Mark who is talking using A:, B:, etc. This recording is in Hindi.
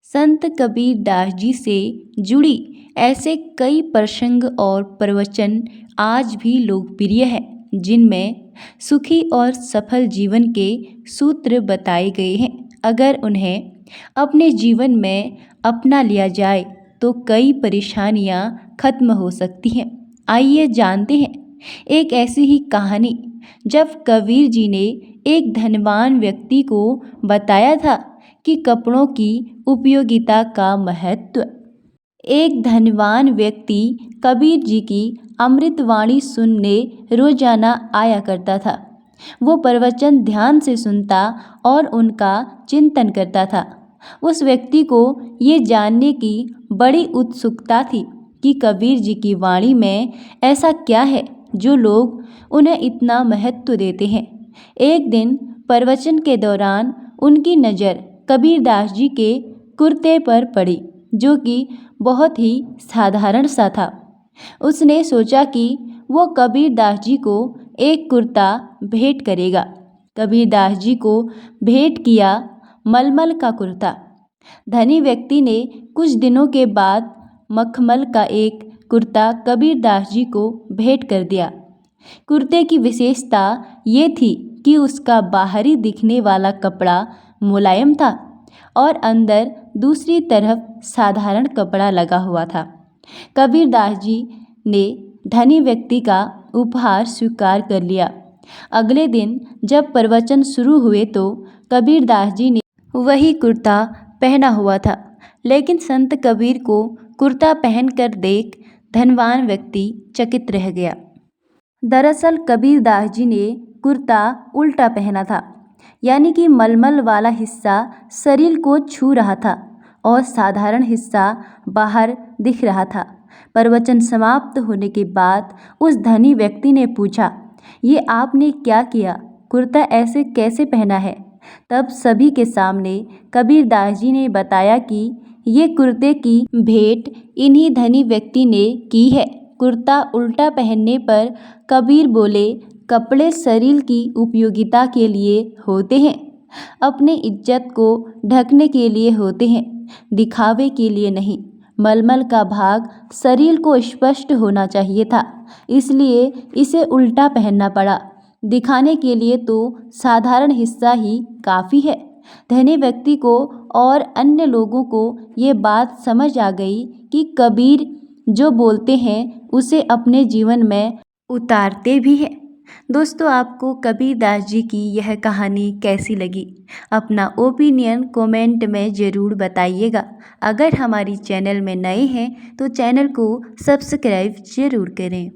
A: संत कबीर दास जी से जुड़ी ऐसे कई प्रसंग और प्रवचन आज भी लोकप्रिय हैं, जिनमें सुखी और सफल जीवन के सूत्र बताए गए हैं। अगर उन्हें अपने जीवन में अपना लिया जाए तो कई परेशानियां खत्म हो सकती हैं। आइए जानते हैं एक ऐसी ही कहानी जब कबीर जी ने एक धनवान व्यक्ति को बताया था कि कपड़ों की उपयोगिता का महत्व। एक धनवान व्यक्ति कबीर जी की अमृतवाणी सुनने रोजाना आया करता था। वो प्रवचन ध्यान से सुनता और उनका चिंतन करता था। उस व्यक्ति को ये जानने की बड़ी उत्सुकता थी कि कबीर जी की वाणी में ऐसा क्या है जो लोग उन्हें इतना महत्व देते हैं। एक दिन प्रवचन के दौरान उनकी नज़र कबीरदास जी के कुर्ते पर पड़ी, जो कि बहुत ही साधारण सा था। उसने सोचा कि वो कबीरदास जी को एक कुर्ता भेंट करेगा। कबीरदास जी को भेंट किया मलमल का कुर्ता। धनी व्यक्ति ने कुछ दिनों के बाद मखमल का एक कुर्ता कबीरदास जी को भेंट कर दिया। कुर्ते की विशेषता ये थी कि उसका बाहरी दिखने वाला कपड़ा मुलायम था और अंदर दूसरी तरफ साधारण कपड़ा लगा हुआ था। कबीरदास जी ने धनी व्यक्ति का उपहार स्वीकार कर लिया। अगले दिन जब प्रवचन शुरू हुए तो कबीरदास जी ने वही कुर्ता पहना हुआ था, लेकिन संत कबीर को कुर्ता पहनकर देख धनवान व्यक्ति चकित रह गया। दरअसल कबीरदास जी ने कुर्ता उल्टा पहना था, यानी कि मलमल वाला हिस्सा शरीर को छू रहा था और साधारण हिस्सा बाहर दिख रहा था। प्रवचन समाप्त होने के बाद उस धनी व्यक्ति ने पूछा, ये आपने क्या किया? कुर्ता ऐसे कैसे पहना है? तब सभी के सामने कबीरदास जी ने बताया कि ये कुर्ते की भेंट इन्हीं धनी व्यक्ति ने की है। कुर्ता उल्टा पहनने पर कबीर बोले, कपड़े शरीर की उपयोगिता के लिए होते हैं, अपने इज्जत को ढकने के लिए होते हैं, दिखावे के लिए नहीं। मलमल का भाग शरीर को स्पष्ट होना चाहिए था, इसलिए इसे उल्टा पहनना पड़ा। दिखाने के लिए तो साधारण हिस्सा ही काफ़ी है। धनी व्यक्ति को और अन्य लोगों को ये बात समझ आ गई कि कबीर जो बोलते हैं उसे अपने जीवन में उतारते भी हैं। दोस्तों, आपको कबीरदास जी की यह कहानी कैसी लगी? अपना ओपिनियन कमेंट में ज़रूर बताइएगा। अगर हमारी चैनल में नए हैं तो चैनल को सब्सक्राइब ज़रूर करें।